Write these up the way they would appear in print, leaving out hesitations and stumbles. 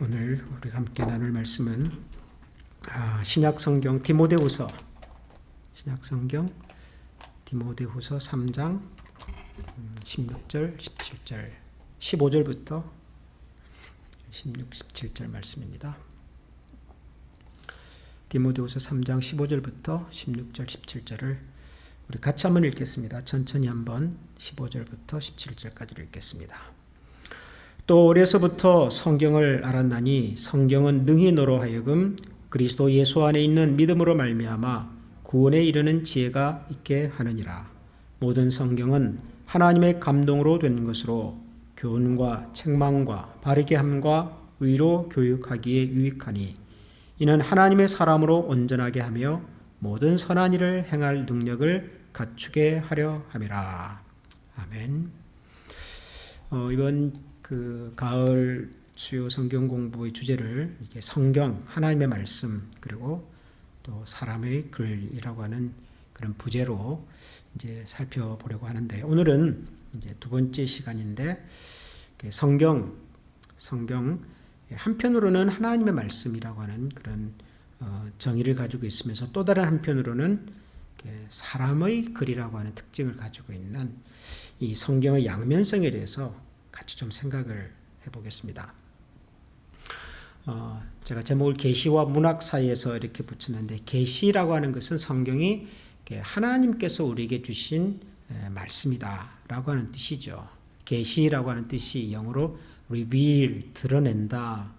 오늘 우리가 함께 나눌 말씀은 신약 성경 디모데후서 3장 16절, 17절, 15절부터 16, 17절 말씀입니다. 디모데후서 3장 15절부터 16절, 17절을 우리 같이 한번 읽겠습니다. 천천히 한번 15절부터 17절까지 읽겠습니다. 또 어려서부터 성경을 알았나니 성경은 능히 너로 하여금 그리스도 예수 안에 있는 믿음으로 말미암아 구원에 이르는 지혜가 있게 하느니라. 모든 성경은 하나님의 감동으로 된 것으로 교훈과 책망과 바르게 함과 의로 교육하기에 유익하니 이는 하나님의 사람으로 온전하게 하며 모든 선한 일을 행할 능력을 갖추게 하려 함이라. 아멘. 이번 가을 수요 성경 공부의 주제를 이렇게 성경, 하나님의 말씀, 그리고 또 사람의 글이라고 하는 그런 부제로 이제 살펴보려고 하는데, 오늘은 이제 두 번째 시간인데, 성경 한편으로는 하나님의 말씀이라고 하는 그런 정의를 가지고 있으면서 또 다른 한편으로는 사람의 글이라고 하는 특징을 가지고 있는 이 성경의 양면성에 대해서 같이 좀 생각을 해보겠습니다. 제가 제목을 계시와 문학 사이에서 이렇게 붙였는데, 계시라고 하는 것은 성경이 하나님께서 우리에게 주신 말씀이다라고 하는 뜻이죠. 계시라고 하는 뜻이 영어로 reveal, 드러낸다,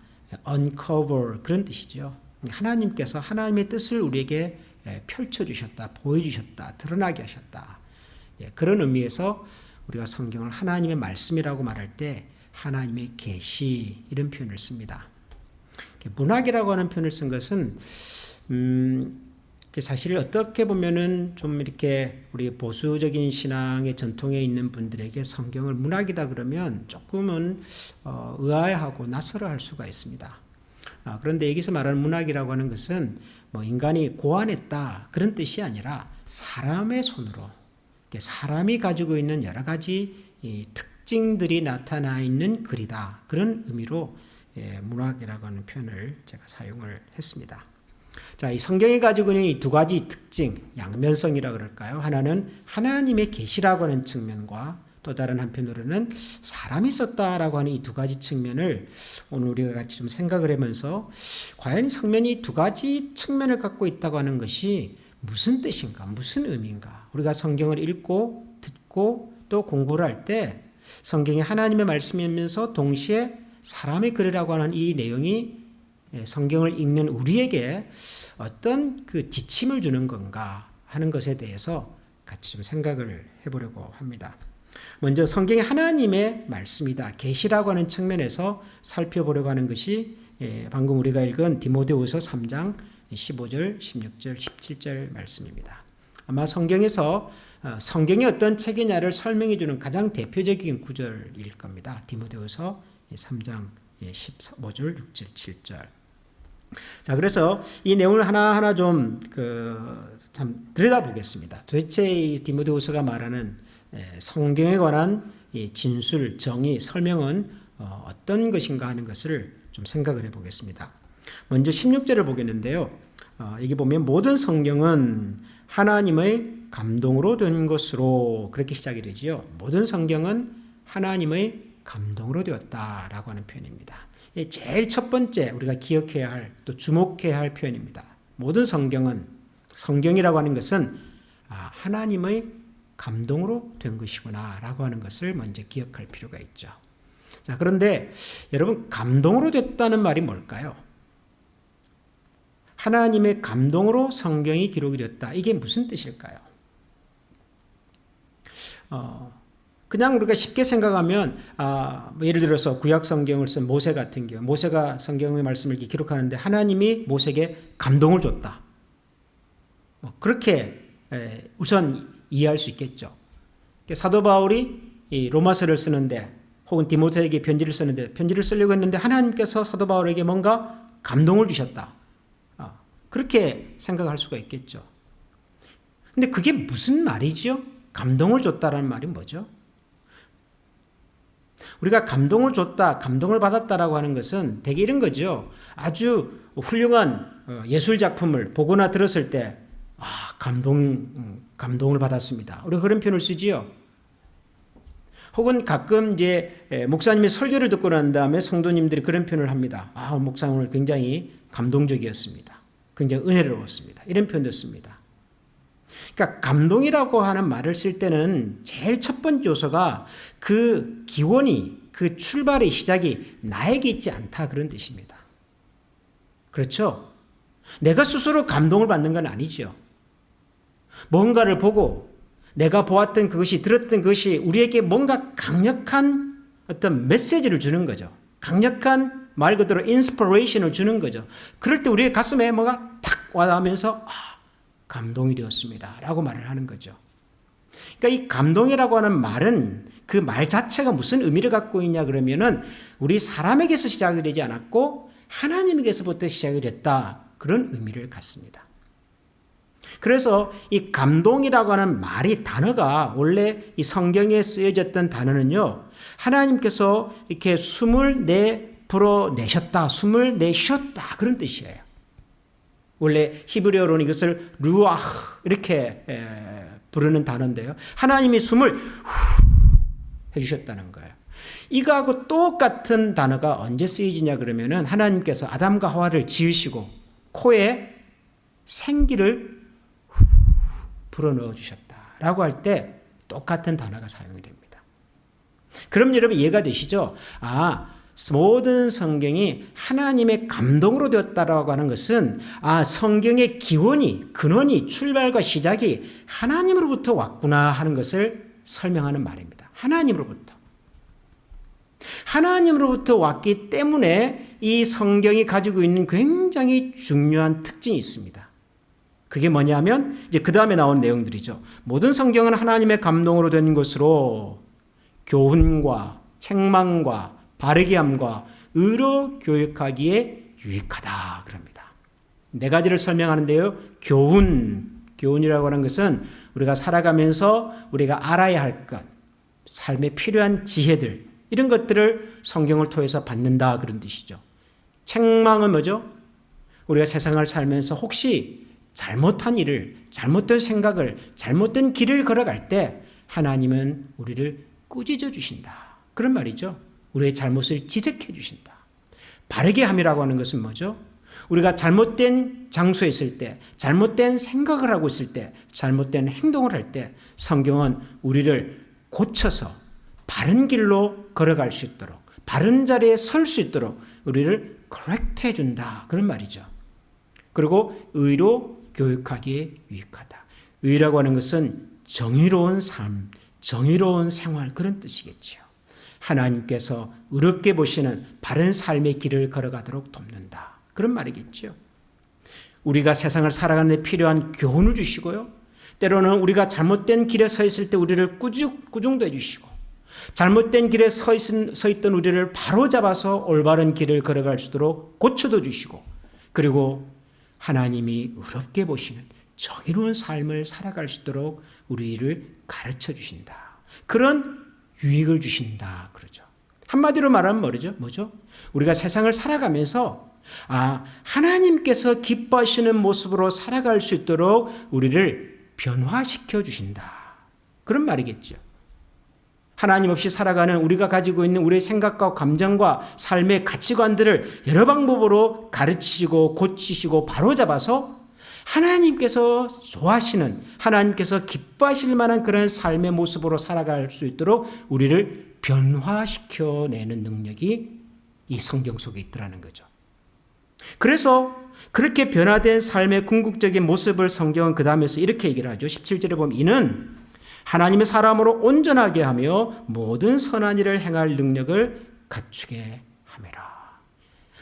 uncover 그런 뜻이죠. 하나님께서 하나님의 뜻을 우리에게 펼쳐주셨다, 보여주셨다, 드러나게 하셨다. 그런 의미에서 우리가 성경을 하나님의 말씀이라고 말할 때 하나님의 계시 이런 표현을 씁니다. 문학이라고 하는 표현을 쓴 것은 사실 어떻게 보면은 좀 이렇게 우리 보수적인 신앙의 전통에 있는 분들에게 성경을 문학이다 그러면 조금은 의아해하고 낯설어할 수가 있습니다. 그런데 여기서 말하는 문학이라고 하는 것은 뭐 인간이 고안했다 그런 뜻이 아니라 사람의 손으로, 사람이 가지고 있는 여러 가지 특징들이 나타나 있는 글이다, 그런 의미로 문학이라고 하는 표현을 제가 사용을 했습니다. 자, 이 성경이 가지고 있는 이 두 가지 특징, 양면성이라고 그럴까요? 하나는 하나님의 계시라고 하는 측면과 또 다른 한편으로는 사람이 썼다라고 하는 이 두 가지 측면을 오늘 우리가 같이 좀 생각을 하면서, 과연 성경이 두 가지 측면을 갖고 있다고 하는 것이 무슨 뜻인가, 무슨 의미인가? 우리가 성경을 읽고 듣고 또 공부를 할 때 성경이 하나님의 말씀이면서 동시에 사람의 글이라고 하는 이 내용이 성경을 읽는 우리에게 어떤 그 지침을 주는 건가 하는 것에 대해서 같이 좀 생각을 해보려고 합니다. 먼저 성경이 하나님의 말씀이다, 계시라고 하는 측면에서 살펴보려고 하는 것이 방금 우리가 읽은 디모데후서 3장 15절, 16절, 17절 말씀입니다. 아마 성경에서 성경이 어떤 책이냐를 설명해 주는 가장 대표적인 구절일 겁니다. 디모데후서 3장 15절, 6절, 7절. 자, 그래서 이 내용을 하나하나 좀 참 들여다보겠습니다. 도대체 이 디모데후서가 말하는 성경에 관한 진술, 정의, 설명은 어떤 것인가 하는 것을 좀 생각을 해보겠습니다. 먼저 16절을 보겠는데요. 여기 보면 모든 성경은 하나님의 감동으로 된 것으로 그렇게 시작이 되지요. 모든 성경은 하나님의 감동으로 되었다라고 하는 표현입니다. 제일 첫 번째 우리가 기억해야 할, 또 주목해야 할 표현입니다. 모든 성경이라고 하는 것은 하나님의 감동으로 된 것이구나 라고 하는 것을 먼저 기억할 필요가 있죠. 자, 그런데 여러분, 감동으로 됐다는 말이 뭘까요? 하나님의 감동으로 성경이 기록이 됐다, 이게 무슨 뜻일까요? 그냥 우리가 쉽게 생각하면 예를 들어서 구약 성경을 쓴 모세 같은 경우, 모세가 성경의 말씀을 이렇게 기록하는데 하나님이 모세에게 감동을 줬다, 그렇게 우선 이해할 수 있겠죠. 사도 바울이 이 로마서를 쓰는데, 혹은 디모데에게 편지를 쓰는데, 편지를 쓰려고 했는데 하나님께서 사도 바울에게 뭔가 감동을 주셨다, 그렇게 생각할 수가 있겠죠. 근데 그게 무슨 말이죠? 감동을 줬다라는 말이 뭐죠? 우리가 감동을 줬다, 감동을 받았다라고 하는 것은 되게 이런 거죠. 아주 훌륭한 예술 작품을 보거나 들었을 때 감동을 받았습니다. 우리가 그런 표현을 쓰지요. 혹은 가끔 이제 목사님의 설교를 듣고 난 다음에 성도님들이 그런 표현을 합니다. 목사 오늘 굉장히 감동적이었습니다. 굉장히 은혜로웠습니다. 이런 표현도 씁니다. 그러니까 감동이라고 하는 말을 쓸 때는 제일 첫 번째 요소가 그 기원이, 그 출발의 시작이 나에게 있지 않다, 그런 뜻입니다. 그렇죠? 내가 스스로 감동을 받는 건 아니죠. 뭔가를 보고 내가 보았던 그것이, 들었던 그것이 우리에게 뭔가 강력한 어떤 메시지를 주는 거죠. 강력한 말 그대로 인스피레이션을 주는 거죠. 그럴 때 우리의 가슴에 뭐가 탁 와닿으면서 감동이 되었습니다 라고 말을 하는 거죠. 그러니까 이 감동이라고 하는 말은 그 말 자체가 무슨 의미를 갖고 있냐 그러면은 우리 사람에게서 시작이 되지 않았고 하나님에게서부터 시작이 됐다, 그런 의미를 갖습니다. 그래서 이 감동이라고 하는 말이, 단어가 원래 이 성경에 쓰여졌던 단어는요, 하나님께서 이렇게 숨을 불어내셨다, 숨을 내쉬었다, 그런 뜻이에요. 원래 히브리어로는 이것을 루아흐 이렇게 부르는 단어인데요. 하나님이 숨을 해주셨다는 거예요. 이거하고 똑같은 단어가 언제 쓰여지냐 그러면은 하나님께서 아담과 하와를 지으시고 코에 생기를 불어넣어 주셨다라고 할 때 똑같은 단어가 사용이 됩니다. 그럼 여러분 이해가 되시죠? 모든 성경이 하나님의 감동으로 되었다라고 하는 것은 성경의 기원이, 근원이, 출발과 시작이 하나님으로부터 왔구나 하는 것을 설명하는 말입니다. 하나님으로부터 왔기 때문에 이 성경이 가지고 있는 굉장히 중요한 특징이 있습니다. 그게 뭐냐면 이제 그 다음에 나온 내용들이죠. 모든 성경은 하나님의 감동으로 된 것으로 교훈과 책망과 바르게 함과 의로 교육하기에 유익하다 그럽니다. 네 가지를 설명하는데요. 교훈이라고 하는 것은 우리가 살아가면서 우리가 알아야 할 것, 삶에 필요한 지혜들, 이런 것들을 성경을 통해서 받는다, 그런 뜻이죠. 책망은 뭐죠? 우리가 세상을 살면서 혹시 잘못한 일을, 잘못된 생각을, 잘못된 길을 걸어갈 때 하나님은 우리를 꾸짖어 주신다, 그런 말이죠. 우리의 잘못을 지적해 주신다. 바르게 함이라고 하는 것은 뭐죠? 우리가 잘못된 장소에 있을 때, 잘못된 생각을 하고 있을 때, 잘못된 행동을 할 때 성경은 우리를 고쳐서 바른 길로 걸어갈 수 있도록, 바른 자리에 설 수 있도록 우리를 correct 해준다, 그런 말이죠. 그리고 의로 교육하기에 유익하다. 의라고 하는 것은 정의로운 삶, 정의로운 생활, 그런 뜻이겠죠. 하나님께서 의롭게 보시는 바른 삶의 길을 걸어가도록 돕는다, 그런 말이겠죠. 우리가 세상을 살아가는 데 필요한 교훈을 주시고요. 때로는 우리가 잘못된 길에 서 있을 때 우리를 꾸중도 해주시고, 잘못된 길에 서 있던 우리를 바로잡아서 올바른 길을 걸어갈 수 있도록 고쳐도 주시고, 그리고 하나님이 의롭게 보시는 정의로운 삶을 살아갈 수 있도록 우리를 가르쳐 주신다. 그런 유익을 주신다, 그러죠. 한마디로 말하면 뭐죠? 우리가 세상을 살아가면서 하나님께서 기뻐하시는 모습으로 살아갈 수 있도록 우리를 변화시켜 주신다, 그런 말이겠죠. 하나님 없이 살아가는 우리가 가지고 있는 우리의 생각과 감정과 삶의 가치관들을 여러 방법으로 가르치시고 고치시고 바로잡아서 하나님께서 좋아하시는, 하나님께서 기뻐하실 만한 그런 삶의 모습으로 살아갈 수 있도록 우리를 변화시켜내는 능력이 이 성경 속에 있더라는 거죠. 그래서 그렇게 변화된 삶의 궁극적인 모습을 성경은 그 다음에서 이렇게 얘기를 하죠. 17절에 보면 이는 하나님의 사람으로 온전하게 하며 모든 선한 일을 행할 능력을 갖추게 함이라.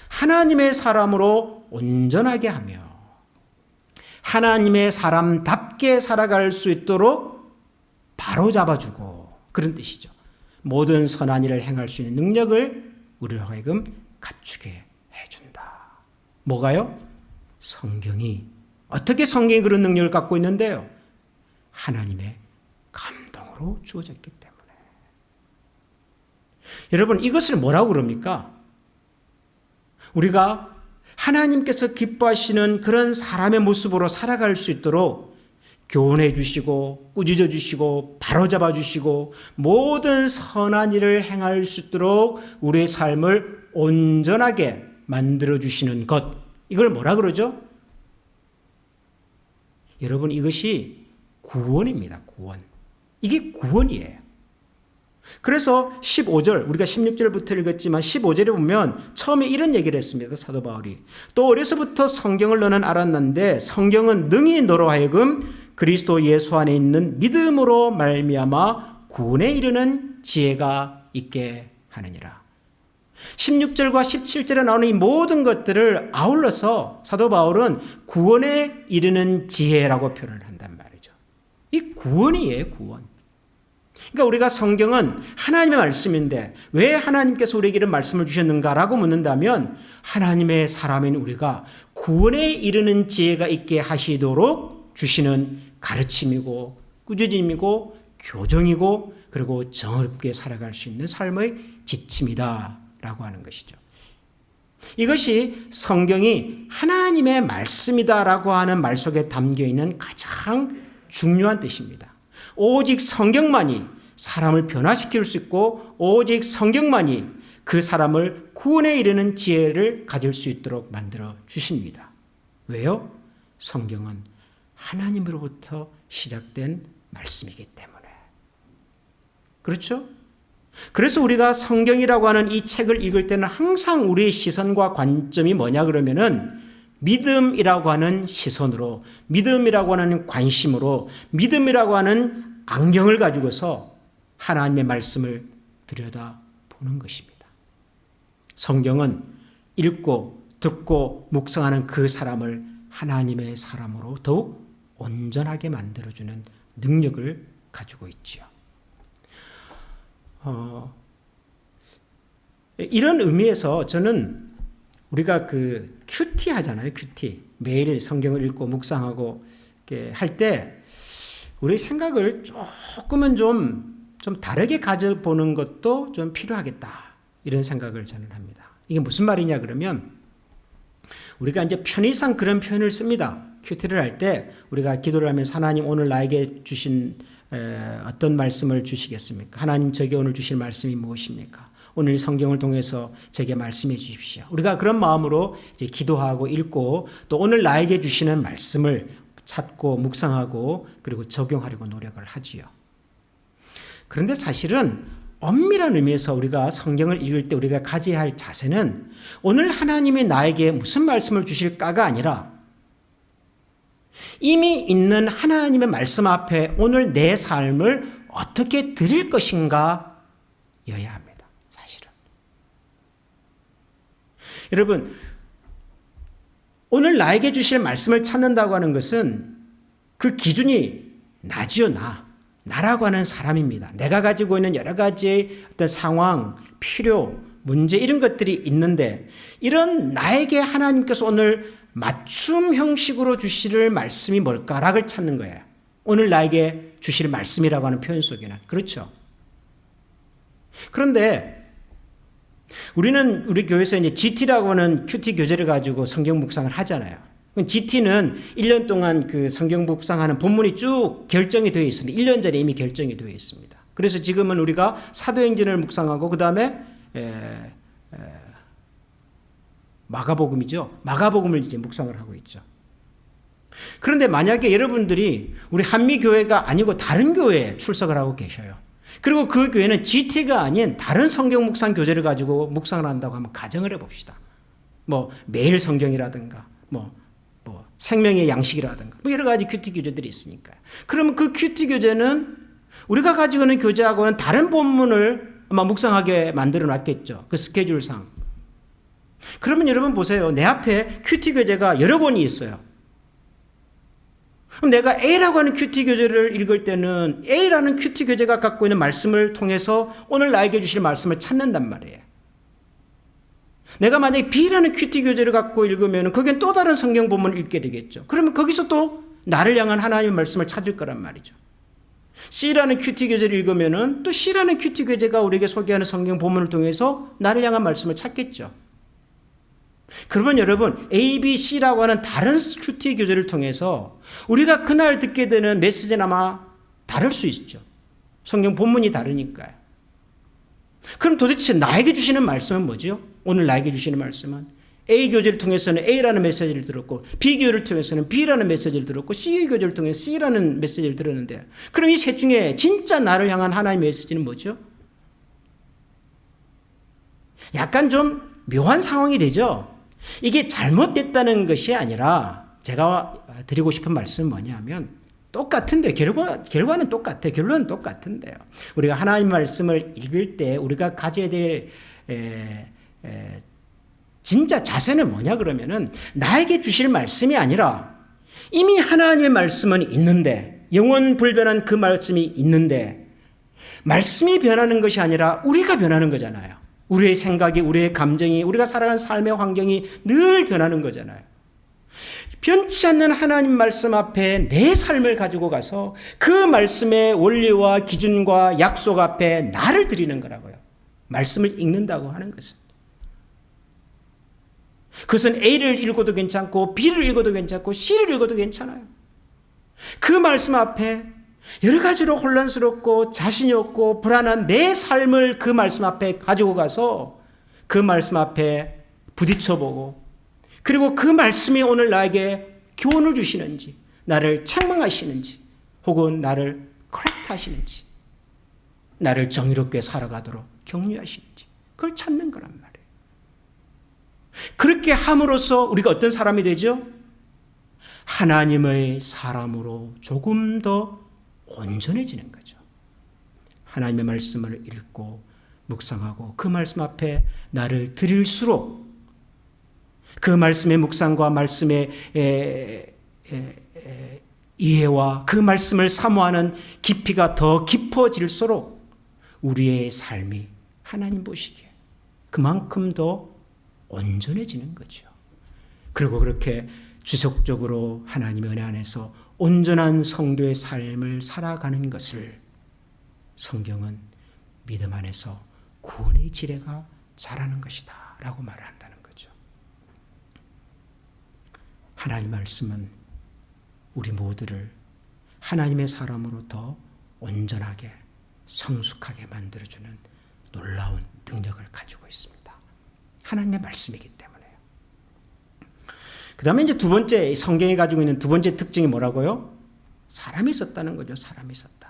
하나님의 사람으로 온전하게 하며 하나님의 사람답게 살아갈 수 있도록 바로잡아주고, 그런 뜻이죠. 모든 선한 일을 행할 수 있는 능력을 우리로 하여금 갖추게 해준다. 뭐가요? 성경이. 어떻게 성경이 그런 능력을 갖고 있는데요? 하나님의 감동으로 주어졌기 때문에. 여러분, 이것을 뭐라고 그럽니까? 우리가 하나님께서 기뻐하시는 그런 사람의 모습으로 살아갈 수 있도록 교훈해 주시고 꾸짖어 주시고 바로잡아 주시고 모든 선한 일을 행할 수 있도록 우리의 삶을 온전하게 만들어 주시는 것, 이걸 뭐라 그러죠? 여러분, 이것이 구원입니다. 구원. 이게 구원이에요. 그래서 15절, 우리가 16절부터 읽었지만 15절에 보면 처음에 이런 얘기를 했습니다. 사도 바울이. 또 어려서부터 성경을 너는 알았는데 성경은 능히 너로 하여금 그리스도 예수 안에 있는 믿음으로 말미암아 구원에 이르는 지혜가 있게 하느니라. 16절과 17절에 나오는 이 모든 것들을 아울러서 사도 바울은 구원에 이르는 지혜라고 표현을 한단 말이죠. 이 구원이에요, 구원. 그러니까 우리가 성경은 하나님의 말씀인데 왜 하나님께서 우리에게 이런 말씀을 주셨는가라고 묻는다면 하나님의 사람인 우리가 구원에 이르는 지혜가 있게 하시도록 주시는 가르침이고 꾸짖음이고 교정이고 그리고 정의롭게 살아갈 수 있는 삶의 지침이다라고 하는 것이죠. 이것이 성경이 하나님의 말씀이다라고 하는 말 속에 담겨있는 가장 중요한 뜻입니다. 오직 성경만이 사람을 변화시킬 수 있고 오직 성경만이 그 사람을 구원에 이르는 지혜를 가질 수 있도록 만들어 주십니다. 왜요? 성경은 하나님으로부터 시작된 말씀이기 때문에. 그렇죠? 그래서 우리가 성경이라고 하는 이 책을 읽을 때는 항상 우리의 시선과 관점이 뭐냐 그러면은 믿음이라고 하는 시선으로, 믿음이라고 하는 관심으로, 믿음이라고 하는 안경을 가지고서 하나님의 말씀을 들여다보는 것입니다. 성경은 읽고 듣고 묵상하는 그 사람을 하나님의 사람으로 더욱 온전하게 만들어주는 능력을 가지고 있지요. 이런 의미에서 저는 우리가 그 큐티 하잖아요. 큐티. 매일 성경을 읽고 묵상하고 할 때 우리 생각을 조금은 좀 다르게 가져보는 것도 좀 필요하겠다. 이런 생각을 저는 합니다. 이게 무슨 말이냐 그러면 우리가 이제 편의상 그런 표현을 씁니다. 큐티를 할 때 우리가 기도를 하면서 하나님 오늘 나에게 주신 어떤 말씀을 주시겠습니까? 하나님 저에게 오늘 주실 말씀이 무엇입니까? 오늘 성경을 통해서 제게 말씀해 주십시오. 우리가 그런 마음으로 이제 기도하고 읽고 또 오늘 나에게 주시는 말씀을 찾고 묵상하고 그리고 적용하려고 노력을 하지요. 그런데 사실은 엄밀한 의미에서 우리가 성경을 읽을 때 우리가 가져야 할 자세는 오늘 하나님이 나에게 무슨 말씀을 주실까가 아니라 이미 있는 하나님의 말씀 앞에 오늘 내 삶을 어떻게 드릴 것인가 여야 합니다. 사실은. 여러분, 오늘 나에게 주실 말씀을 찾는다고 하는 것은 그 기준이 나지요, 나라고 하는 사람입니다. 내가 가지고 있는 여러 가지의 어떤 상황, 필요, 문제 이런 것들이 있는데 이런 나에게 하나님께서 오늘 맞춤 형식으로 주실 말씀이 뭘까를 찾는 거예요. 오늘 나에게 주실 말씀이라고 하는 표현 속에는. 그렇죠. 그런데 우리는 우리 교회에서 이제 GT라고 하는 큐티 교재를 가지고 성경 묵상을 하잖아요. GT는 1년 동안 그 성경 묵상하는 본문이 쭉 결정이 되어 있습니다. 1년 전에 이미 결정이 되어 있습니다. 그래서 지금은 우리가 사도행전을 묵상하고 그 다음에 마가복음이죠. 마가복음을 이제 묵상을 하고 있죠. 그런데 만약에 여러분들이 우리 한미교회가 아니고 다른 교회에 출석을 하고 계셔요. 그리고 그 교회는 GT가 아닌 다른 성경 묵상 교재를 가지고 묵상을 한다고 하면 가정을 해봅시다. 뭐 매일 성경이라든가 뭐 생명의 양식이라든가 뭐 여러 가지 큐티 교재들이 있으니까요. 그러면 그 큐티 교재는 우리가 가지고 있는 교재하고는 다른 본문을 아마 묵상하게 만들어 놨겠죠. 그 스케줄상. 그러면 여러분 보세요. 내 앞에 큐티 교재가 여러 권이 있어요. 그럼 내가 A라고 하는 큐티 교재를 읽을 때는 A라는 큐티 교재가 갖고 있는 말씀을 통해서 오늘 나에게 주실 말씀을 찾는단 말이에요. 내가 만약에 B라는 큐티 교재를 갖고 읽으면 거기엔 또 다른 성경 본문을 읽게 되겠죠. 그러면 거기서 또 나를 향한 하나님의 말씀을 찾을 거란 말이죠. C라는 큐티 교재를 읽으면은 또 C라는 큐티 교재가 우리에게 소개하는 성경 본문을 통해서 나를 향한 말씀을 찾겠죠. 그러면 여러분 A, B, C라고 하는 다른 큐티 교재를 통해서 우리가 그날 듣게 되는 메시지는 아마 다를 수 있죠. 성경 본문이 다르니까요. 그럼 도대체 나에게 주시는 말씀은 뭐죠? 오늘 나에게 주시는 말씀은 A 교재를 통해서는 A라는 메시지를 들었고 B 교재를 통해서는 B라는 메시지를 들었고 C 교재를 통해서 C라는 메시지를 들었는데 그럼 이 셋 중에 진짜 나를 향한 하나님의 메시지는 뭐죠? 약간 좀 묘한 상황이 되죠. 이게 잘못됐다는 것이 아니라 제가 드리고 싶은 말씀은 뭐냐면 똑같은데 결과는 똑같아요. 결론은 똑같은데요. 우리가 하나님 말씀을 읽을 때 우리가 가져야 될 진짜 자세는 뭐냐 그러면은 나에게 주실 말씀이 아니라 이미 하나님의 말씀은 있는데 영원 불변한 그 말씀이 있는데 말씀이 변하는 것이 아니라 우리가 변하는 거잖아요. 우리의 생각이 우리의 감정이 우리가 살아가는 삶의 환경이 늘 변하는 거잖아요. 변치 않는 하나님 말씀 앞에 내 삶을 가지고 가서 그 말씀의 원리와 기준과 약속 앞에 나를 드리는 거라고요. 말씀을 읽는다고 하는 것은. 그것은 A를 읽어도 괜찮고 B를 읽어도 괜찮고 C를 읽어도 괜찮아요. 그 말씀 앞에 여러 가지로 혼란스럽고 자신이 없고 불안한 내 삶을 그 말씀 앞에 가지고 가서 그 말씀 앞에 부딪혀보고 그리고 그 말씀이 오늘 나에게 교훈을 주시는지 나를 책망하시는지 혹은 나를 커렉트 하시는지 나를 정의롭게 살아가도록 격려하시는지 그걸 찾는 거란 말이에요. 그렇게 함으로써 우리가 어떤 사람이 되죠? 하나님의 사람으로 조금 더 온전해지는 거죠. 하나님의 말씀을 읽고 묵상하고 그 말씀 앞에 나를 드릴수록 그 말씀의 묵상과 말씀의 이해와 그 말씀을 사모하는 깊이가 더 깊어질수록 우리의 삶이 하나님 보시기에 그만큼 더 온전해지는 거죠. 그리고 그렇게 지속적으로 하나님의 은혜 안에서 온전한 성도의 삶을 살아가는 것을 성경은 믿음 안에서 구원의 지례가 자라는 것이다 라고 말을 한다는 거죠. 하나님 말씀은 우리 모두를 하나님의 사람으로 더 온전하게 성숙하게 만들어주는 놀라운 능력을 가지고 있습니다. 하나님의 말씀이기 때문에요. 그 다음에 이제 두 번째, 성경이 가지고 있는 두 번째 특징이 뭐라고요? 사람이 썼다는 거죠. 사람이 썼다.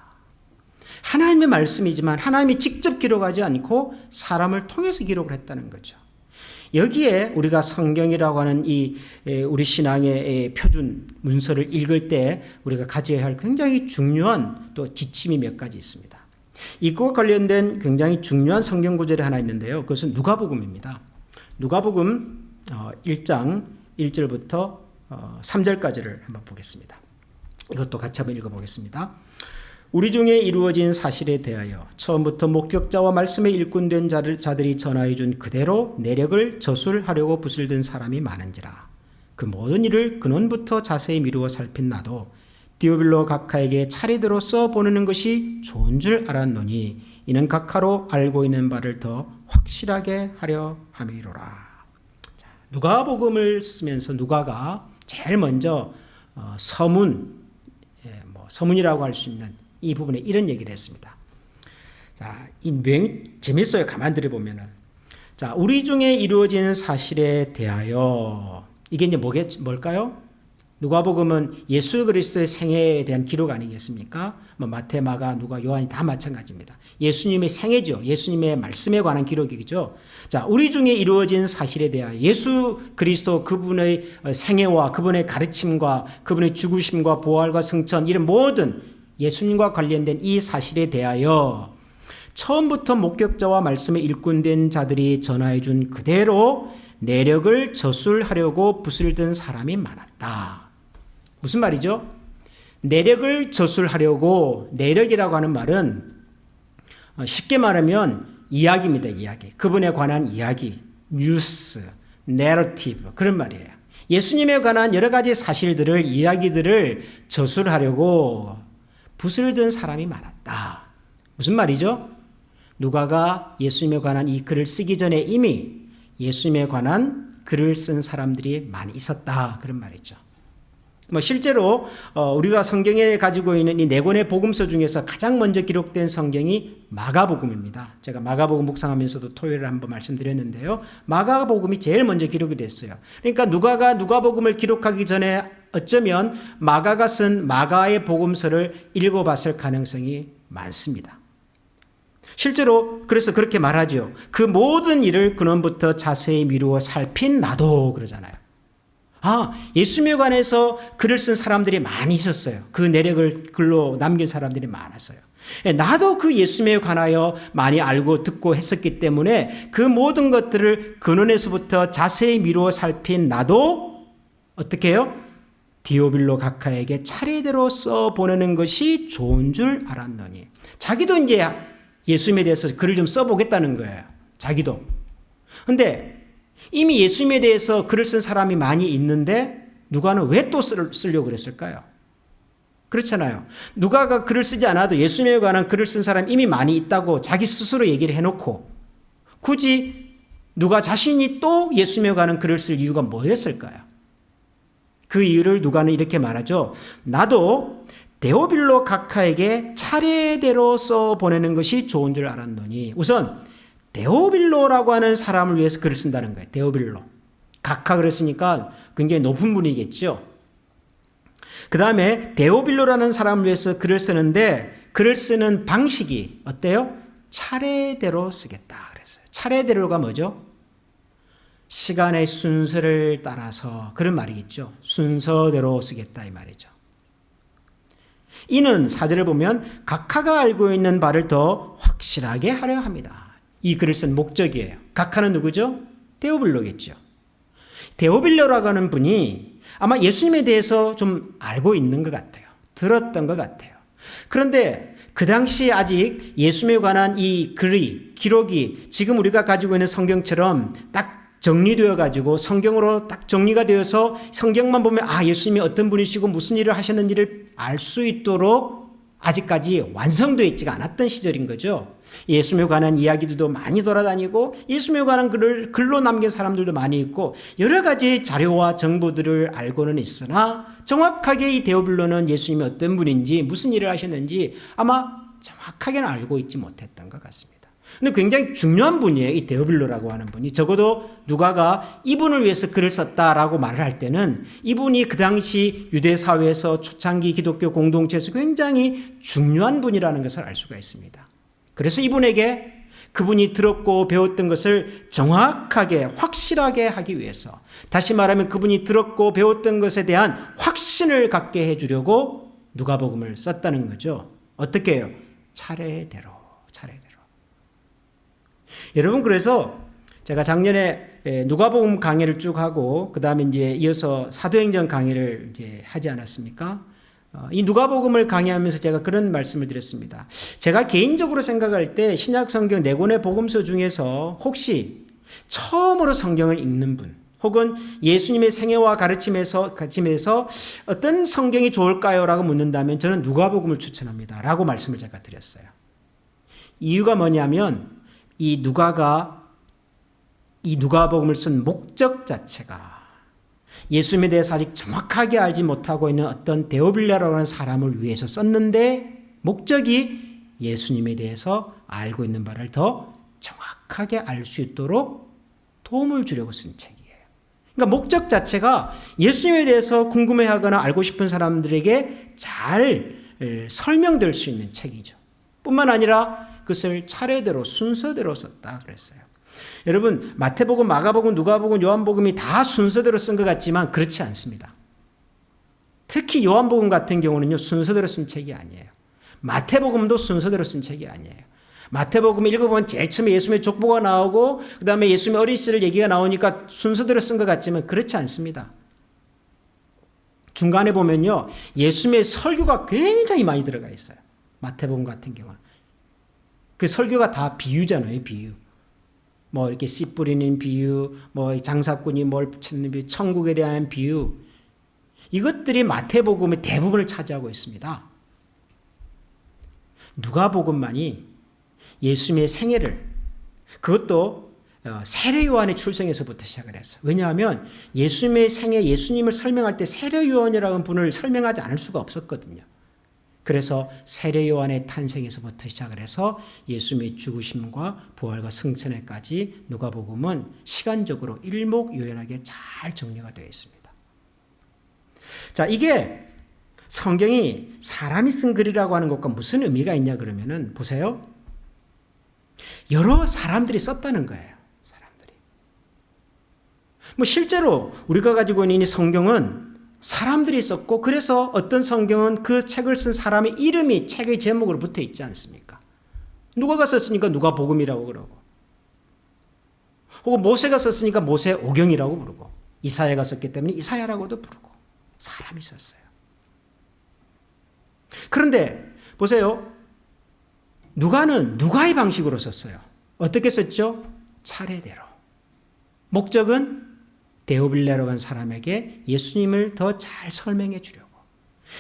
하나님의 말씀이지만 하나님이 직접 기록하지 않고 사람을 통해서 기록을 했다는 거죠. 여기에 우리가 성경이라고 하는 이 우리 신앙의 표준 문서를 읽을 때 우리가 가져야 할 굉장히 중요한 또 지침이 몇 가지 있습니다. 이것과 관련된 굉장히 중요한 성경 구절이 하나 있는데요. 그것은 누가복음입니다. 누가복음 1장 1절부터 3절까지를 한번 보겠습니다. 이것도 같이 한번 읽어보겠습니다. 우리 중에 이루어진 사실에 대하여 처음부터 목격자와 말씀에 일꾼된 자들이 전하여 준 그대로 내력을 저술하려고 붓을 든 사람이 많은지라. 그 모든 일을 근원부터 자세히 미루어 살핀 나도 디오빌로 각하에게 차례대로 써보내는 것이 좋은 줄 알았노니 이는 각하로 알고 있는 바를 더 확실하게 하려 함이로라. 누가복음을 쓰면서 누가가 제일 먼저 서문이라고 할 수 있는 이 부분에 이런 얘기를 했습니다. 자, 재밌어요. 가만 들어보면은. 자, 우리 중에 이루어진 사실에 대하여 이게 이제 뭘까요? 누가복음은 예수 그리스도의 생애에 대한 기록 아니겠습니까? 마태, 마가, 누가, 요한이 다 마찬가지입니다. 예수님의 생애죠. 예수님의 말씀에 관한 기록이죠. 자, 우리 중에 이루어진 사실에 대하여 예수 그리스도 그분의 생애와 그분의 가르침과 그분의 죽으심과 부활과 승천 이런 모든 예수님과 관련된 이 사실에 대하여 처음부터 목격자와 말씀에 일꾼된 자들이 전하여 준 그대로 내력을 저술하려고 붓을 든 사람이 많았다. 무슨 말이죠? 내력을 저술하려고, 내력이라고 하는 말은 쉽게 말하면 이야기입니다. 이야기. 그분에 관한 이야기, 뉴스, 내러티브 그런 말이에요. 예수님에 관한 여러 가지 사실들을, 이야기들을 저술하려고 붓을 든 사람이 많았다. 무슨 말이죠? 누가가 예수님에 관한 이 글을 쓰기 전에 이미 예수님에 관한 글을 쓴 사람들이 많이 있었다. 그런 말이죠. 실제로 우리가 성경에 가지고 있는 이 네 권의 복음서 중에서 가장 먼저 기록된 성경이 마가복음입니다. 제가 마가복음 묵상하면서도 토요일에 한번 말씀드렸는데요. 마가복음이 제일 먼저 기록이 됐어요. 그러니까 누가가 누가복음을 기록하기 전에 어쩌면 마가가 쓴 마가의 복음서를 읽어봤을 가능성이 많습니다. 실제로 그래서 그렇게 말하죠. 그 모든 일을 근원부터 자세히 미루어 살핀 나도 그러잖아요. 예수님에 관해서 글을 쓴 사람들이 많이 있었어요. 그 내력을 글로 남긴 사람들이 많았어요. 나도 그 예수님에 관하여 많이 알고 듣고 했었기 때문에 그 모든 것들을 근원에서부터 자세히 미루어 살핀 나도 어떻게 해요? 디오빌로 각하에게 차례대로 써보내는 것이 좋은 줄 알았노니. 자기도 이제 예수님에 대해서 글을 좀 써보겠다는 거예요. 자기도. 근데 이미 예수님에 대해서 글을 쓴 사람이 많이 있는데 누가는 왜 또 쓰려고 그랬을까요? 그렇잖아요. 누가가 글을 쓰지 않아도 예수님에 관한 글을 쓴 사람이 이미 많이 있다고 자기 스스로 얘기를 해놓고 굳이 누가 자신이 또 예수님에 관한 글을 쓸 이유가 뭐였을까요? 그 이유를 누가는 이렇게 말하죠. 나도 데오빌로 각하에게 차례대로 써보내는 것이 좋은 줄 알았노니. 우선 데오빌로라고 하는 사람을 위해서 글을 쓴다는 거예요. 데오빌로. 각하 그랬으니까 굉장히 높은 분이겠죠. 그 다음에 데오빌로라는 사람을 위해서 글을 쓰는데 글을 쓰는 방식이 어때요? 차례대로 쓰겠다 그랬어요. 차례대로가 뭐죠? 시간의 순서를 따라서 그런 말이겠죠. 순서대로 쓰겠다 이 말이죠. 이는 사절을 보면 각하가 알고 있는 바를 더 확실하게 하려 합니다. 이 글을 쓴 목적이에요. 각하는 누구죠? 데오빌로겠죠. 데오빌로라고 하는 분이 아마 예수님에 대해서 좀 알고 있는 것 같아요. 들었던 것 같아요. 그런데 그 당시 아직 예수님에 관한 이 글이 기록이 지금 우리가 가지고 있는 성경처럼 딱 정리되어 가지고 성경으로 딱 정리가 되어서 성경만 보면 예수님이 어떤 분이시고 무슨 일을 하셨는지를 알 수 있도록 아직까지 완성되어 있지가 않았던 시절인 거죠. 예수님에 관한 이야기들도 많이 돌아다니고 예수님에 관한 글을 글로 남긴 사람들도 많이 있고 여러 가지 자료와 정보들을 알고는 있으나 정확하게 이 데오빌로는 예수님이 어떤 분인지 무슨 일을 하셨는지 아마 정확하게는 알고 있지 못했던 것 같습니다. 근데 굉장히 중요한 분이에요. 이 데오빌로라고 하는 분이. 적어도 누가가 이분을 위해서 글을 썼다라고 말을 할 때는 이분이 그 당시 유대 사회에서 초창기 기독교 공동체에서 굉장히 중요한 분이라는 것을 알 수가 있습니다. 그래서 이분에게 그분이 들었고 배웠던 것을 정확하게 확실하게 하기 위해서 다시 말하면 그분이 들었고 배웠던 것에 대한 확신을 갖게 해주려고 누가복음을 썼다는 거죠. 어떻게 해요? 차례대로. 여러분 그래서 제가 작년에 누가복음 강의를 쭉 하고 그 다음에 이제 이어서 사도행전 강의를 이제 하지 않았습니까? 이 누가복음을 강의하면서 제가 그런 말씀을 드렸습니다. 제가 개인적으로 생각할 때 신약 성경 네 권의 복음서 중에서 혹시 처음으로 성경을 읽는 분 혹은 예수님의 생애와 가르침에서 어떤 성경이 좋을까요? 라고 묻는다면 저는 누가복음을 추천합니다. 라고 말씀을 제가 드렸어요. 이유가 뭐냐면 이 누가복음을 쓴 목적 자체가 예수님에 대해서 아직 정확하게 알지 못하고 있는 어떤 데오빌로라고 하는 사람을 위해서 썼는데 목적이 예수님에 대해서 알고 있는 바를 더 정확하게 알 수 있도록 도움을 주려고 쓴 책이에요. 그러니까 목적 자체가 예수님에 대해서 궁금해하거나 알고 싶은 사람들에게 잘 설명될 수 있는 책이죠. 뿐만 아니라 그것을 차례대로 순서대로 썼다 그랬어요. 여러분 마태복음, 마가복음, 누가복음, 요한복음이 다 순서대로 쓴 것 같지만 그렇지 않습니다. 특히 요한복음 같은 경우는요 순서대로 쓴 책이 아니에요. 마태복음도 순서대로 쓴 책이 아니에요. 마태복음 읽어보면 제일 처음에 예수님의 족보가 나오고 그 다음에 예수님의 어린 시절 얘기가 나오니까 순서대로 쓴 것 같지만 그렇지 않습니다. 중간에 보면요 예수님의 설교가 굉장히 많이 들어가 있어요. 마태복음 같은 경우는. 그 설교가 다 비유잖아요, 비유. 뭐 이렇게 씨 뿌리는 비유, 뭐 장사꾼이 뭘 붙이는 비유, 천국에 대한 비유. 이것들이 마태복음의 대부분을 차지하고 있습니다. 누가복음만이 예수님의 생애를, 그것도 세례 요한의 출생에서부터 시작을 했어요. 왜냐하면 예수님의 생애, 예수님을 설명할 때 세례 요한이라는 분을 설명하지 않을 수가 없었거든요. 그래서 세례 요한의 탄생에서부터 시작을 해서 예수님의 죽으심과 부활과 승천에까지 누가복음은 시간적으로 일목요연하게 잘 정리가 되어 있습니다. 자, 이게 성경이 사람이 쓴 글이라고 하는 것과 무슨 의미가 있냐 그러면은 보세요. 여러 사람들이 썼다는 거예요. 사람들이. 뭐 실제로 우리가 가지고 있는 이 성경은 사람들이 썼고, 그래서 어떤 성경은 그 책을 쓴 사람의 이름이 책의 제목으로 붙어 있지 않습니까? 누가가 썼으니까 누가복음이라고 그러고, 혹은 모세가 썼으니까 모세오경이라고 부르고, 이사야가 썼기 때문에 이사야라고도 부르고, 사람이 썼어요. 그런데 보세요. 누가는 누가의 방식으로 썼어요. 어떻게 썼죠? 차례대로. 목적은 데오빌레라고 하는 사람에게 예수님을 더 잘 설명해 주려고.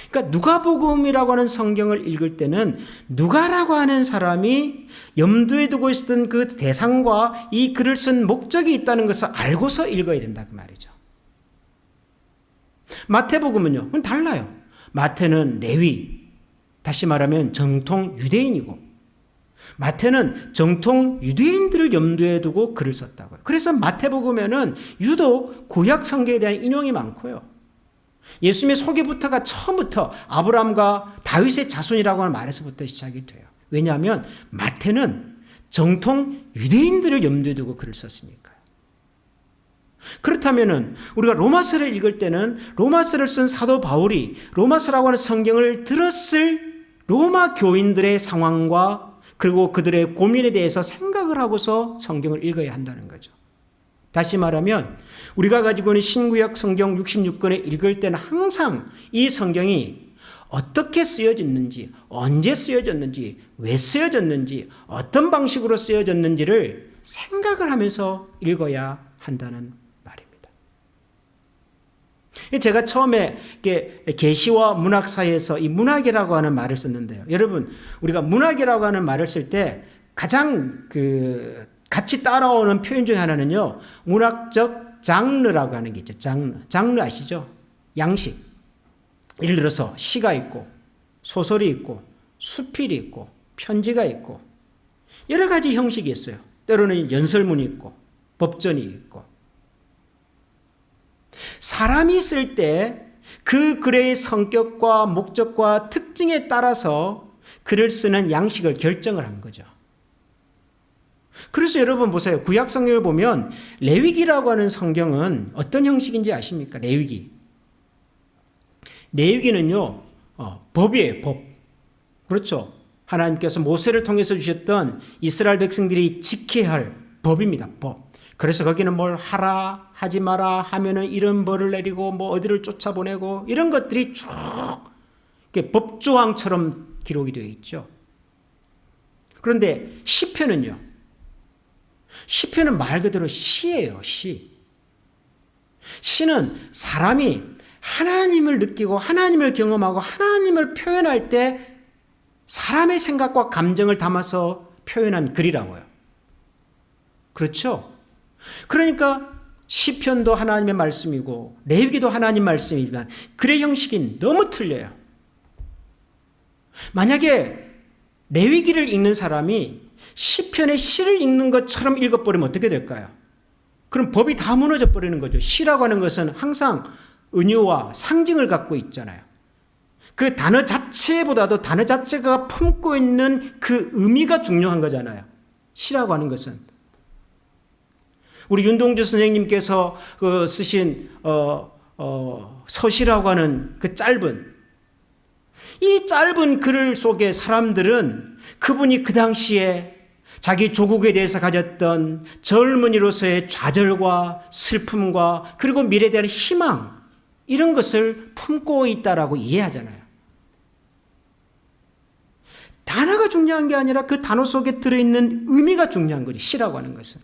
그러니까 누가복음이라고 하는 성경을 읽을 때는 누가라고 하는 사람이 염두에 두고 있었던 그 대상과 이 글을 쓴 목적이 있다는 것을 알고서 읽어야 된다 그 말이죠. 마태복음은요, 그건 달라요. 마태는 레위, 다시 말하면 정통 유대인이고, 마태는 정통 유대인들을 염두에 두고 글을 썼다고요. 그래서 마태복음에는 유독 구약 성경에 대한 인용이 많고요. 예수님의 소개부터가 처음부터 아브라함과 다윗의 자손이라고 하는 말에서부터 시작이 돼요. 왜냐하면 마태는 정통 유대인들을 염두에 두고 글을 썼으니까요. 그렇다면은 우리가 로마서를 읽을 때는 로마서를 쓴 사도 바울이 로마서라고 하는 성경을 들었을 로마 교인들의 상황과 그리고 그들의 고민에 대해서 생각을 하고서 성경을 읽어야 한다는 거죠. 다시 말하면 우리가 가지고 있는 신구약 성경 66권을 읽을 때는 항상 이 성경이 어떻게 쓰여졌는지, 언제 쓰여졌는지, 왜 쓰여졌는지, 어떤 방식으로 쓰여졌는지를 생각을 하면서 읽어야 한다는 말입니다. 제가 처음에 계시와 문학 사이에서 이 문학이라고 하는 말을 썼는데요. 여러분, 우리가 문학이라고 하는 말을 쓸 때 가장 같이 따라오는 표현 중에 하나는요, 문학적 장르라고 하는 게 있죠. 장르 아시죠? 양식. 예를 들어서 시가 있고, 소설이 있고, 수필이 있고, 편지가 있고, 여러 가지 형식이 있어요. 때로는 연설문이 있고, 법전이 있고. 사람이 쓸 때 그 글의 성격과 목적과 특징에 따라서 글을 쓰는 양식을 결정을 한 거죠. 그래서 여러분 보세요. 구약 성경을 보면 레위기라고 하는 성경은 어떤 형식인지 아십니까? 레위기는요, 법이에요, 법. 그렇죠. 하나님께서 모세를 통해서 주셨던 이스라엘 백성들이 지켜야 할 법입니다, 법. 그래서 거기는 뭘 하라, 하지 마라 하면은 이런 벌을 내리고 뭐 어디를 쫓아보내고 이런 것들이 쭉 법조항처럼 기록이 되어 있죠. 그런데 시편은요. 시편은 말 그대로 시예요, 시. 시는 사람이 하나님을 느끼고 하나님을 경험하고 하나님을 표현할 때 사람의 생각과 감정을 담아서 표현한 글이라고요. 그렇죠? 그러니까 시편도 하나님의 말씀이고 레위기도 하나님 말씀이지만 글의 형식이 너무 틀려요. 만약에 레위기를 읽는 사람이 시편의 시를 읽는 것처럼 읽어버리면 어떻게 될까요? 그럼 법이 다 무너져 버리는 거죠. 시라고 하는 것은 항상 은유와 상징을 갖고 있잖아요. 그 단어 자체보다도 단어 자체가 품고 있는 그 의미가 중요한 거잖아요. 시라고 하는 것은. 우리 윤동주 선생님께서 쓰신 서시라고 하는 그 이 짧은 글 속에 사람들은 그분이 그 당시에 자기 조국에 대해서 가졌던 젊은이로서의 좌절과 슬픔과 그리고 미래에 대한 희망, 이런 것을 품고 있다라고 이해하잖아요. 단어가 중요한 게 아니라 그 단어 속에 들어있는 의미가 중요한 거지, 시라고 하는 것은.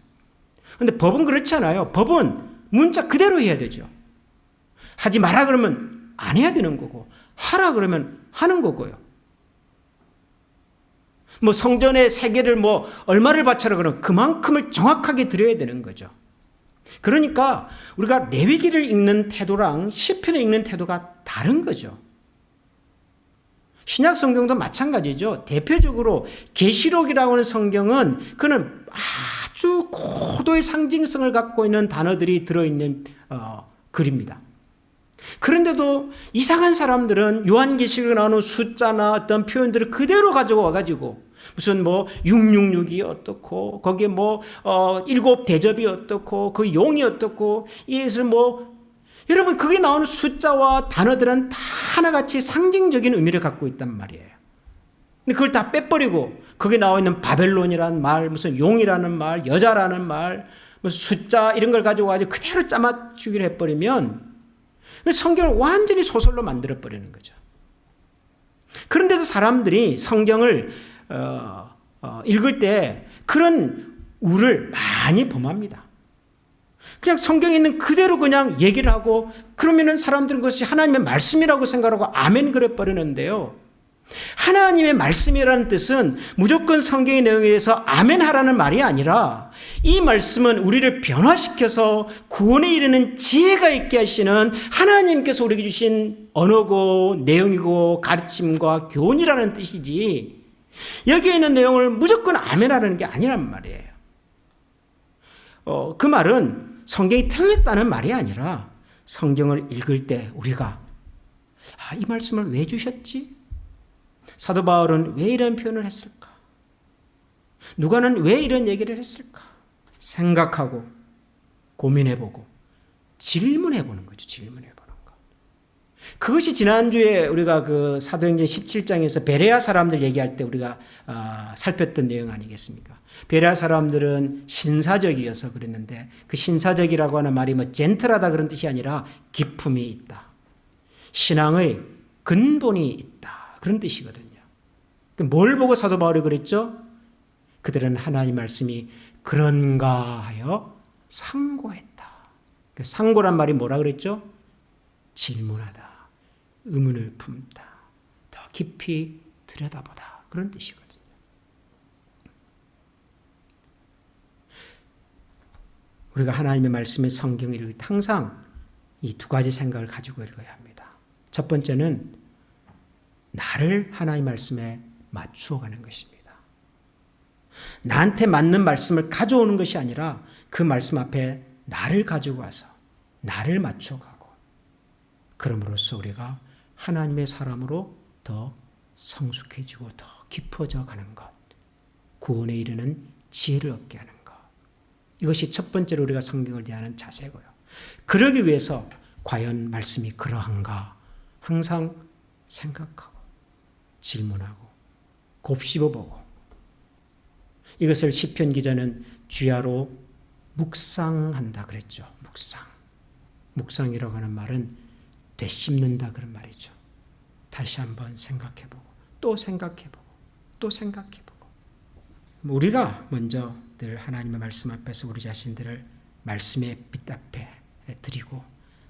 그런데 법은 그렇지 않아요. 법은 문자 그대로 해야 되죠. 하지 마라 그러면 안 해야 되는 거고, 하라 그러면 하는 거고요. 뭐 성전의 세계를 뭐 얼마를 바쳐라 그러면 그만큼을 정확하게 드려야 되는 거죠. 그러니까 우리가 레위기를 읽는 태도랑 시편을 읽는 태도가 다른 거죠. 신약 성경도 마찬가지죠. 대표적으로 계시록이라고 하는 성경은 그는 아주 고도의 상징성을 갖고 있는 단어들이 들어있는 글입니다. 그런데도 이상한 사람들은 요한계시록에 나오는 숫자나 어떤 표현들을 그대로 가져와가지고 무슨 뭐 666이 어떻고 거기에 뭐 일곱 대접이 어떻고 그 용이 어떻고 이것을 뭐 여러분 거기에 나오는 숫자와 단어들은 다 하나같이 상징적인 의미를 갖고 있단 말이에요. 근데 그걸 다 빼버리고 거기에 나와 있는 바벨론이라는 말, 무슨 용이라는 말, 여자라는 말, 무슨 숫자 이런 걸 가지고 그대로 짜맞추기를 해버리면 성경을 완전히 소설로 만들어버리는 거죠. 그런데도 사람들이 성경을 읽을 때 그런 우를 많이 범합니다. 그냥 성경에 있는 그대로 그냥 얘기를 하고 그러면은 사람들은 그것이 하나님의 말씀이라고 생각하고 아멘 그래 버리는데요. 하나님의 말씀이라는 뜻은 무조건 성경의 내용에 대해서 아멘 하라는 말이 아니라 이 말씀은 우리를 변화시켜서 구원에 이르는 지혜가 있게 하시는 하나님께서 우리에게 주신 언어고 내용이고 가르침과 교훈이라는 뜻이지 여기에 있는 내용을 무조건 아멘 하라는 게 아니란 말이에요. 그 말은 성경이 틀렸다는 말이 아니라 성경을 읽을 때 우리가 이 말씀을 왜 주셨지? 사도 바울은 왜 이런 표현을 했을까? 누가는 왜 이런 얘기를 했을까? 생각하고 고민해보고 질문해보는 거죠. 질문해보는 거. 그것이 지난주에 우리가 그 사도행전 17장에서 베레아 사람들 얘기할 때 우리가 살폈던 내용 아니겠습니까? 베레아 사람들은 신사적이어서 그랬는데 그 신사적이라고 하는 말이 뭐 젠틀하다 그런 뜻이 아니라 기품이 있다. 신앙의 근본이 있다. 그런 뜻이거든요. 뭘 보고 사도 바울이 그랬죠? 그들은 하나님 말씀이 그런가 하여 상고했다. 상고란 말이 뭐라 그랬죠? 질문하다. 의문을 품다. 더 깊이 들여다보다. 그런 뜻이거든요. 우리가 하나님의 말씀의 성경을 읽을 때 항상 이 두 가지 생각을 가지고 읽어야 합니다. 첫 번째는 나를 하나님 말씀에 맞추어 가는 것입니다. 나한테 맞는 말씀을 가져오는 것이 아니라 그 말씀 앞에 나를 가지고 와서 나를 맞춰 가고 그럼으로써 우리가 하나님의 사람으로 더 성숙해지고 더 깊어져 가는 것, 구원에 이르는 지혜를 얻게 하는 것. 이것이 첫 번째로 우리가 성경을 대하는 자세고요. 그러기 위해서 과연 말씀이 그러한가 항상 생각하고 질문하고 곱씹어보고 이것을 시편 기자는 주야로 묵상한다 그랬죠. 묵상이라고 하는 말은 되씹는다 그런 말이죠. 다시 한번 생각해보고 또 생각해보고 또 생각해보고 우리가 먼저 늘 하나님의 말씀 앞에서 우리 자신들을 말씀의 빛 앞에 드리고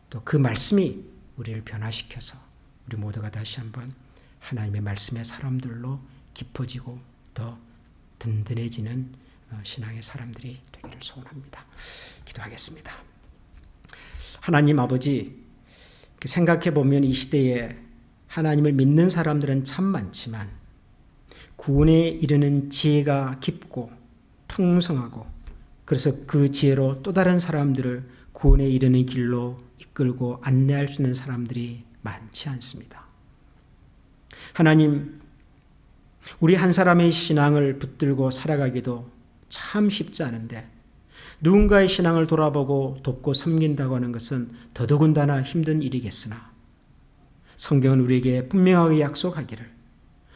또 그 말씀이 우리를 변화시켜서 우리 모두가 다시 한번 하나님의 말씀의 사람들로 깊어지고 더 든든해지는 신앙의 사람들이 되기를 소원합니다. 기도하겠습니다. 하나님 아버지, 생각해 보면 이 시대에 하나님을 믿는 사람들은 참 많지만 구원에 이르는 지혜가 깊고 풍성하고 그래서 그 지혜로 또 다른 사람들을 구원에 이르는 길로 이끌고 안내할 수 있는 사람들이 많지 않습니다. 하나님, 우리 한 사람의 신앙을 붙들고 살아가기도 참 쉽지 않은데 누군가의 신앙을 돌아보고 돕고 섬긴다고 하는 것은 더더군다나 힘든 일이겠으나 성경은 우리에게 분명하게 약속하기를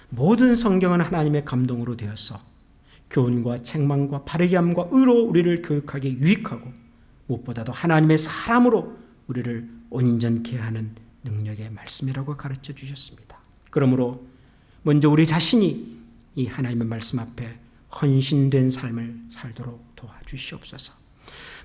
모든 성경은 하나님의 감동으로 되어서 교훈과 책망과 바르게 함과 의로 우리를 교육하기 유익하고 무엇보다도 하나님의 사람으로 우리를 온전케 하는 능력의 말씀이라고 가르쳐 주셨습니다. 그러므로 먼저 우리 자신이 이 하나님의 말씀 앞에 헌신된 삶을 살도록 도와주시옵소서.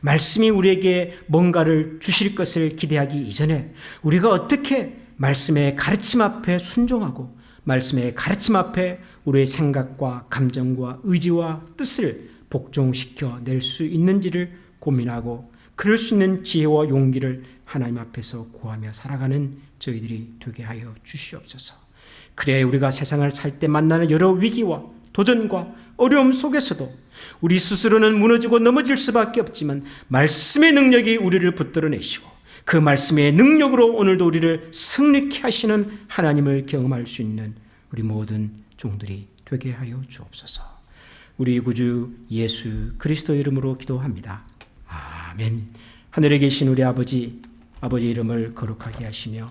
말씀이 우리에게 뭔가를 주실 것을 기대하기 이전에 우리가 어떻게 말씀의 가르침 앞에 순종하고 말씀의 가르침 앞에 우리의 생각과 감정과 의지와 뜻을 복종시켜 낼 수 있는지를 고민하고 그럴 수 있는 지혜와 용기를 하나님 앞에서 구하며 살아가는 저희들이 되게 하여 주시옵소서. 그래야 우리가 세상을 살 때 만나는 여러 위기와 도전과 어려움 속에서도 우리 스스로는 무너지고 넘어질 수밖에 없지만 말씀의 능력이 우리를 붙들어내시고 그 말씀의 능력으로 오늘도 우리를 승리케 하시는 하나님을 경험할 수 있는 우리 모든 종들이 되게 하여 주옵소서. 우리 구주 예수 그리스도 이름으로 기도합니다. 아멘. 하늘에 계신 우리 아버지 이름을 거룩하게 하시며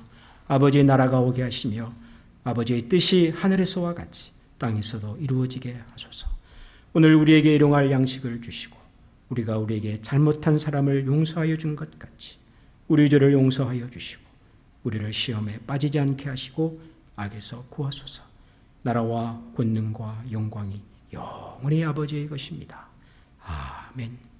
아버지의 나라가 오게 하시며 아버지의 뜻이 하늘에서와 같이 땅에서도 이루어지게 하소서. 오늘 우리에게 일용할 양식을 주시고 우리가 우리에게 잘못한 사람을 용서하여 준 것 같이 우리 죄를 용서하여 주시고 우리를 시험에 빠지지 않게 하시고 악에서 구하소서. 나라와 권능과 영광이 영원히 아버지의 것입니다. 아멘.